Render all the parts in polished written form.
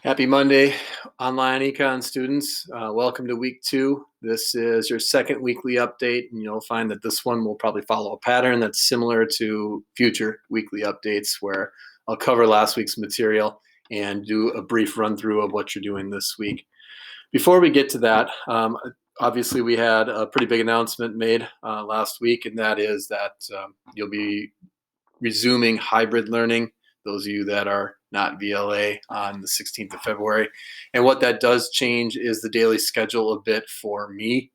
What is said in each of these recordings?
Happy Monday, online Econ students. Welcome to week 2. This is your second weekly update, and you'll find that this one will probably follow a pattern that's similar to future weekly updates where I'll cover last week's material and do a brief run through of what you're doing this week. Before we get to that, obviously we had a pretty big announcement made last week, and that is that you'll be resuming hybrid learning, those of you that are not VLA, on the 16th of February. And what that does change is the daily schedule a bit for me.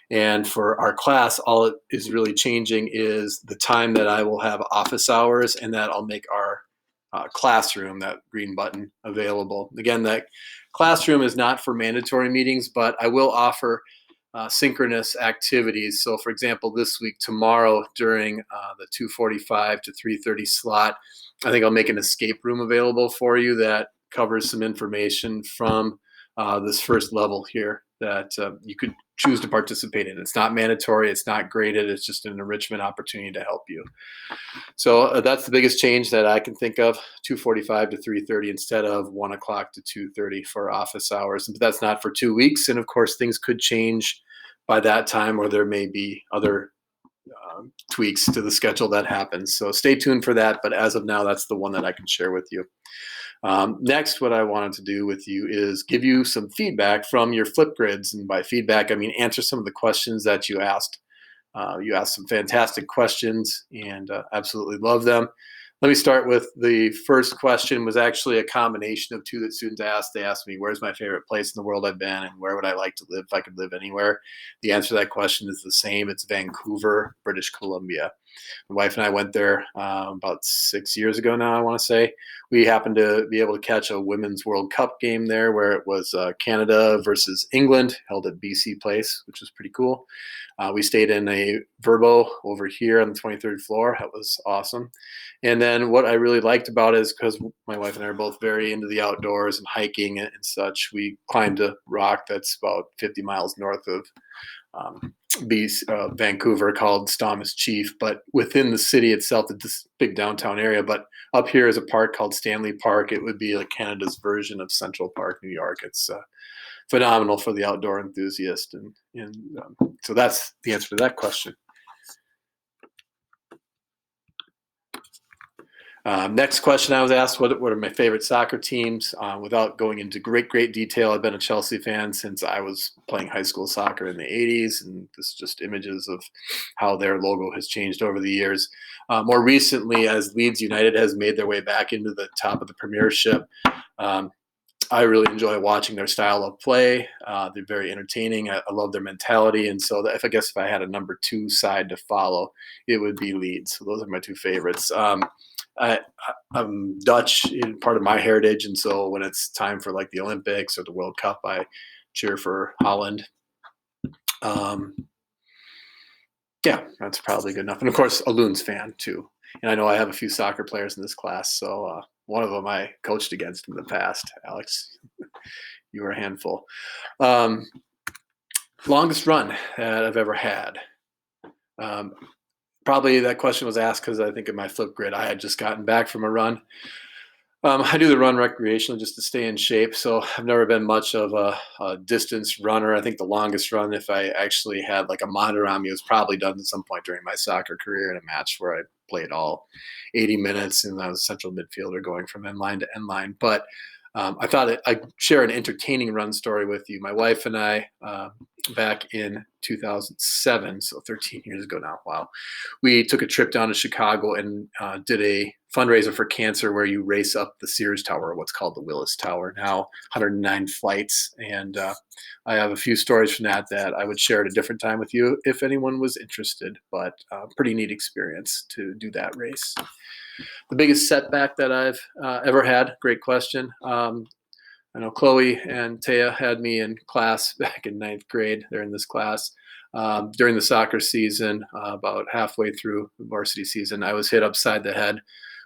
And for our class, all it is really changing is the time that I will have office hours, and that I'll make our classroom, that green button, available. Again, that classroom is not for mandatory meetings, but I will offer synchronous activities. So for example, this week, tomorrow, during the 2:45 to 3:30 slot, I think I'll make an escape room available for you that covers some information from this first level here that you could choose to participate in. It's not mandatory, it's not graded, it's just an enrichment opportunity to help you. So that's the biggest change that I can think of, 2:45 to 3:30 instead of 1 o'clock to 2:30 for office hours. But that's not for 2 weeks. And of course, things could change by that time, or there may be other tweaks to the schedule that happens. So stay tuned for that. But as of now, that's the one that I can share with you. Next, what I wanted to do with you is give you some feedback from your flip grids. And by feedback, I mean answer some of the questions that you asked. You asked some fantastic questions and absolutely love them. Let me start with the first question. Was actually a combination of two that students asked. They asked me, where's my favorite place in the world I've been, and where would I like to live if I could live anywhere? The answer to that question is the same. It's Vancouver, British Columbia. My wife and I went there about 6 years ago now, I want to say. We happened to be able to catch a Women's World Cup game there where it was Canada versus England, held at BC Place, which was pretty cool. We stayed in a Verbo over here on the 23rd floor. That was awesome. And then what I really liked about it is because my wife and I are both very into the outdoors and hiking and such, we climbed a rock that's about 50 miles north of Vancouver called Stomach's Chief, but within the city itself, this big downtown area. But up here is a park called Stanley Park. It would be like Canada's version of Central Park, New York. It's phenomenal for the outdoor enthusiast. And so that's the answer to that question. Next question I was asked, what are my favorite soccer teams? Without going into great detail, I've been a Chelsea fan since I was playing high school soccer in the 80s, and this is just images of how their logo has changed over the years. More recently, as Leeds United has made their way back into the top of the Premiership, I really enjoy watching their style of play. They're very entertaining. I love their mentality. And so if I had a number 2 side to follow, it would be Leeds. So those are my 2 favorites. I'm Dutch in part of my heritage, and so when it's time for like the Olympics or the World Cup, I cheer for Holland. Yeah, that's probably good enough. And of course, a Loons fan too. And I know I have a few soccer players in this class, so one of them I coached against in the past. Alex, you were a handful. Longest run that I've ever had. Probably that question was asked because I think in my flip grid, I had just gotten back from a run. I do the run recreationally just to stay in shape. So I've never been much of a distance runner. I think the longest run, if I actually had like a monitor on me, was probably done at some point during my soccer career in a match where I played all 80 minutes and I was a central midfielder going from end line to end line. But I thought I'd share an entertaining run story with you. My wife and I, back in 2007, so 13 years ago now, wow, we took a trip down to Chicago and did a fundraiser for cancer where you race up the Sears Tower, what's called the Willis Tower, now 109 flights. And I have a few stories from that I would share at a different time with you if anyone was interested, but pretty neat experience to do that race. The biggest setback that I've ever had, great question. I know Chloe and Taya had me in class back in 9th grade. They're in this class. During the soccer season, about halfway through the varsity season, I was hit upside the head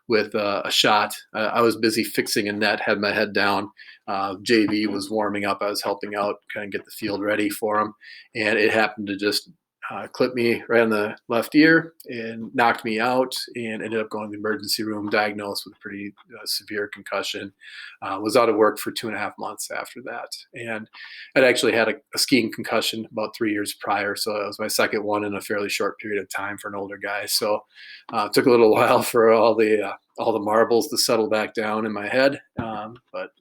with a shot. I was busy fixing a net, had my head down. JV was warming up. I was helping out, kind of get the field ready for them. And it happened to just clipped me right on the left ear and knocked me out, and ended up going to the emergency room, diagnosed with a pretty severe concussion. Was out of work for 2.5 months after that. And I'd actually had a skiing concussion about 3 years prior. So it was my second one in a fairly short period of time for an older guy. So it took a little while for all the marbles to settle back down in my head. But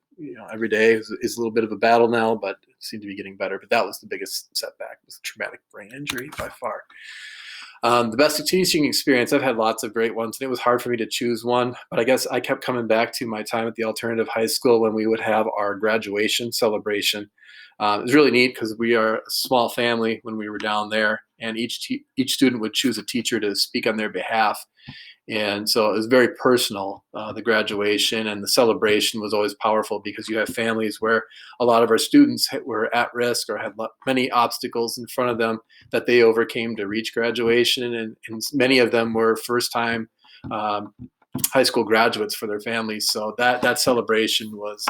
every day is a little bit of a battle now, but it seemed to be getting better. But that was the biggest setback, was a traumatic brain injury by far. The best teaching experience, I've had lots of great ones, and it was hard for me to choose one, but I guess I kept coming back to my time at the alternative high school when we would have our graduation celebration. It was really neat because we are a small family when we were down there, and each student would choose a teacher to speak on their behalf. And so it was very personal. The graduation and the celebration was always powerful because you have families where a lot of our students were at risk or had many obstacles in front of them that they overcame to reach graduation. And many of them were first time high school graduates for their families. So that celebration was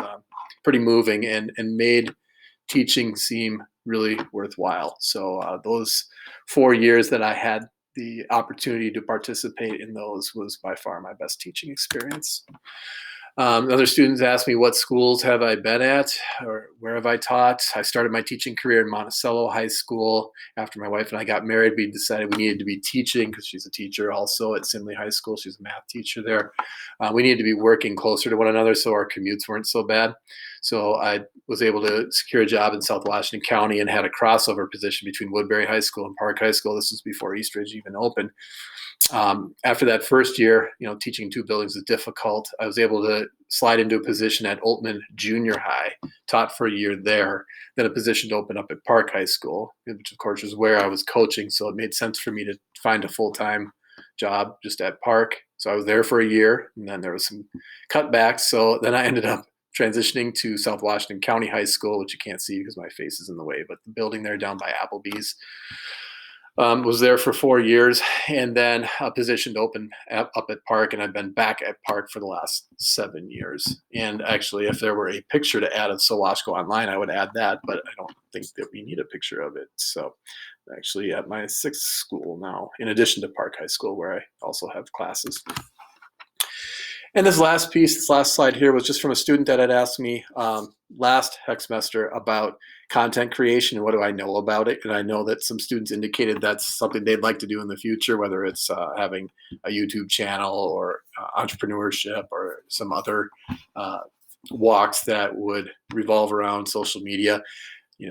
pretty moving and made teaching seem really worthwhile. So those 4 years that I had the opportunity to participate in those was by far my best teaching experience. Other students ask me, what schools have I been at or where have I taught? I started my teaching career in Monticello High School. After my wife and I got married, we decided we needed to be teaching because she's a teacher also at Simley High School. She's a math teacher there. We needed to be working closer to one another so our commutes weren't so bad. So I was able to secure a job in South Washington County and had a crossover position between Woodbury High School and Park High School. This was before Eastridge even opened. After that first year, teaching two buildings is difficult. I was able to slide into a position at Oltman Junior High, taught for a year there, then a position to open up at Park High School, which of course was where I was coaching. So it made sense for me to find a full-time job just at Park. So I was there for a year, and then there was some cutbacks. So then I ended up transitioning to South Washington County High School, which you can't see because my face is in the way, but the building there down by Applebee's. Was there for 4 years, and then a position to open up at Park, and I've been back at Park for the last 7 years. And actually, if there were a picture to add of Sowashko Online, I would add that, but I don't think that we need a picture of it. So actually at my sixth school now, in addition to Park High School, where I also have classes. And this last slide here was just from a student that had asked me last hex semester about content creation and what do I know about it. And I know that some students indicated that's something they'd like to do in the future, whether it's having a YouTube channel or entrepreneurship or some other walks that would revolve around social media.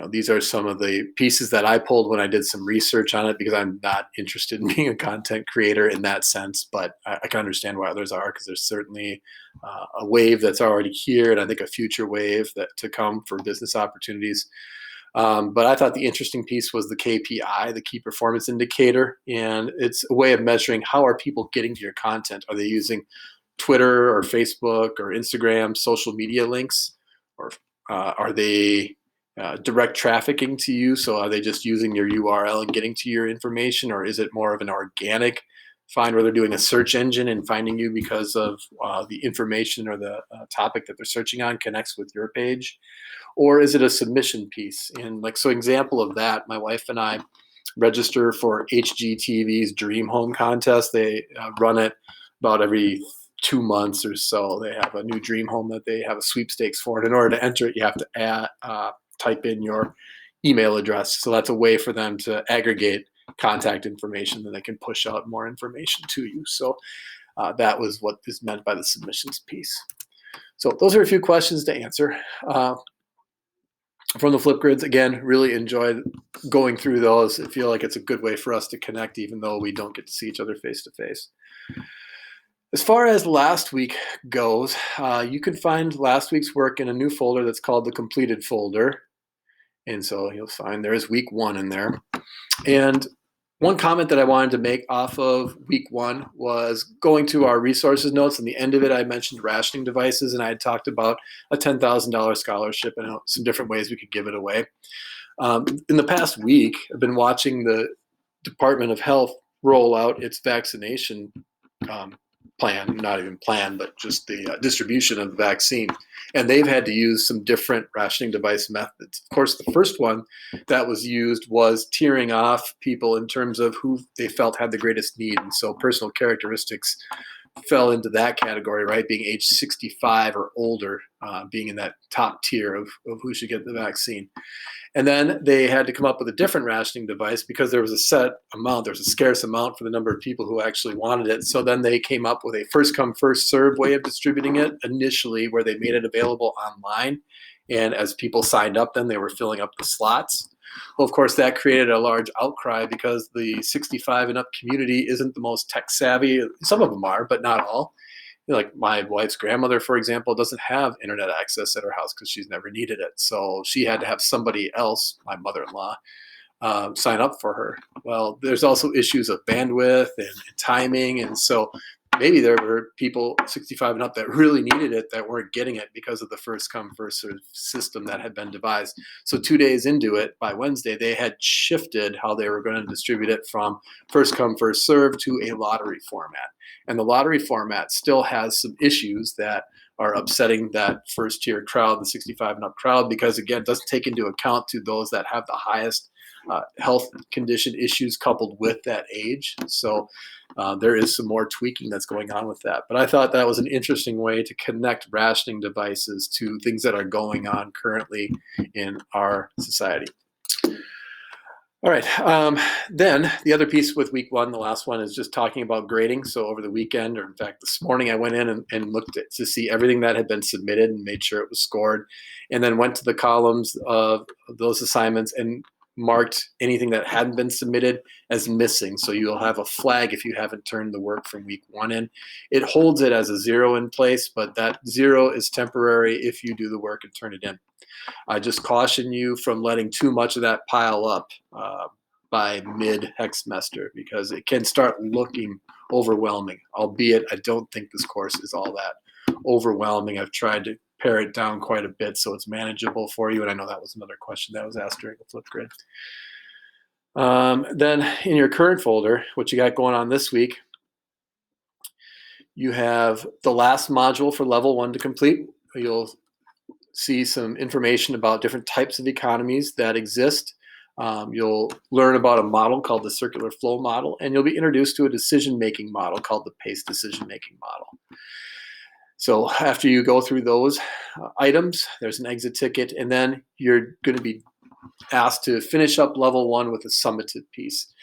These are some of the pieces that I pulled when I did some research on it, because I'm not interested in being a content creator in that sense, but I can understand why others are, because there's certainly a wave that's already here, and I think a future wave to come for business opportunities. But I thought the interesting piece was the KPI, the key performance indicator, and it's a way of measuring how are people getting to your content. Are they using Twitter or Facebook or Instagram social media links, or are they direct trafficking to you? So are they just using your URL and getting to your information, or is it more of an organic find where they're doing a search engine and finding you because of the information or the topic that they're searching on connects with your page? Or is it a submission piece? And so example of that, my wife and I register for HGTV's Dream Home contest. They run it about every 2 months or so. They have a new dream home that they have a sweepstakes for. And in order to enter it, you have to type in your email address. So that's a way for them to aggregate contact information, that they can push out more information to you. So that was what is meant by the submissions piece. So those are a few questions to answer. From the Flipgrids, again, really enjoyed going through those. I feel like it's a good way for us to connect, even though we don't get to see each other face to face. As far as last week goes, you can find last week's work in a new folder that's called the completed folder. And so you'll find there is week 1 in there. And one comment that I wanted to make off of week 1 was going to our resources notes. And the end of it, I mentioned rationing devices, and I had talked about a $10,000 scholarship and some different ways we could give it away. In the past week, I've been watching the Department of Health roll out its vaccination plan, not even plan, but just the distribution of the vaccine. And they've had to use some different rationing device methods. Of course, the first one that was used was tiering off people in terms of who they felt had the greatest need. And so personal characteristics fell into that category, right? Being age 65 or older, being in that top tier of who should get the vaccine. And then they had to come up with a different rationing device because there was a set amount, there was a scarce amount for the number of people who actually wanted it. So then they came up with a first come, first serve way of distributing it initially, where they made it available online. And as people signed up, then they were filling up the slots. Well, of course, that created a large outcry because the 65 and up community isn't the most tech savvy. Some of them are, but not all. Like my wife's grandmother, for example, doesn't have internet access at her house because she's never needed it. So she had to have somebody else, my mother-in-law, sign up for her. Well, there's also issues of bandwidth and timing. And so maybe there were people 65 and up that really needed it that weren't getting it because of the first come, first served system that had been devised. So 2 days into it, by Wednesday, they had shifted how they were going to distribute it from first come, first served to a lottery format. And the lottery format still has some issues that are upsetting that first tier crowd, the 65 and up crowd, because again, it doesn't take into account to those that have the highest health condition issues coupled with that age. So there is some more tweaking that's going on with that. But I thought that was an interesting way to connect rationing devices to things that are going on currently in our society. All right. Then the other piece with week one, the last one, is just talking about grading. So over the weekend, or in fact this morning, I went in and looked to see everything that had been submitted and made sure it was scored, and then went to the columns of those assignments and marked anything that hadn't been submitted as missing. So you'll have a flag if you haven't turned the work from week one in. It holds it as a 0 in place, but that 0 is temporary if you do the work and turn it in. I just caution you from letting too much of that pile up by mid-hex semester because it can start looking overwhelming, albeit I don't think this course is all that overwhelming. I've tried to pare it down quite a bit so it's manageable for you, and I know that was another question that was asked during the Flipgrid. Then in your current folder, what you got going on this week, you have the last module for level 1 to complete. You'll see some information about different types of economies that exist. You'll learn about a model called the circular flow model, and you'll be introduced to a decision-making model called the PACE decision-making model. So after you go through those items, there's an exit ticket, and then you're going to be asked to finish up level 1 with a summative piece.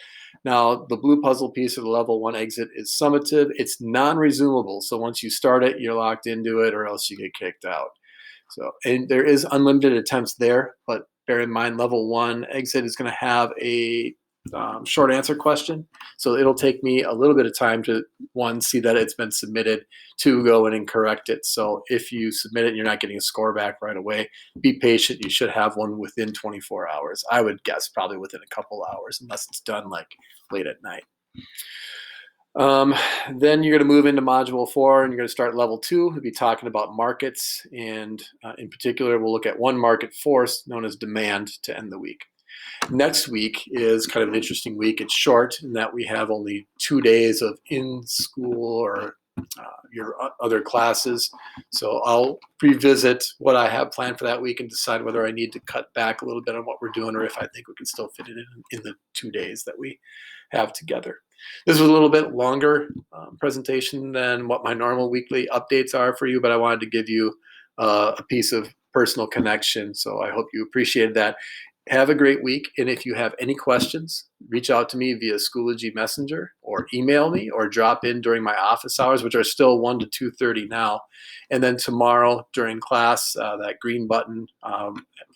Now, the blue puzzle piece of the level 1 exit is summative. It's non-resumable, so once you start it, you're locked into it, or else you get kicked out. So, and there is unlimited attempts there, but bear in mind level 1 exit is going to have a short answer question. So it'll take me a little bit of time to, one, see that it's been submitted, two, go in and correct it. So if you submit it and you're not getting a score back right away, be patient. You should have one within 24 hours. I would guess probably within a couple hours, unless it's done like late at night. Then you're going to move into module 4 and you're going to start level 2. We'll be talking about markets, and in particular, we'll look at one market force known as demand to end the week. Next week is kind of an interesting week. It's short in that we have only 2 days of in-school or your other classes. So I'll revisit what I have planned for that week and decide whether I need to cut back a little bit on what we're doing or if I think we can still fit it in the 2 days that we have together. This was a little bit longer presentation than what my normal weekly updates are for you, but I wanted to give you a piece of personal connection. So I hope you appreciated that. Have a great week, and if you have any questions, reach out to me via Schoology Messenger or email me or drop in during my office hours, which are still 1 to 2:30 now. And then tomorrow during class, that green button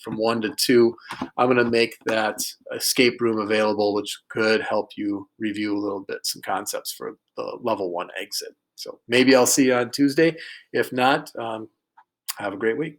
from 1 to 2, I'm going to make that escape room available, which could help you review a little bit some concepts for the level 1 exit. So maybe I'll see you on Tuesday. If not, have a great week.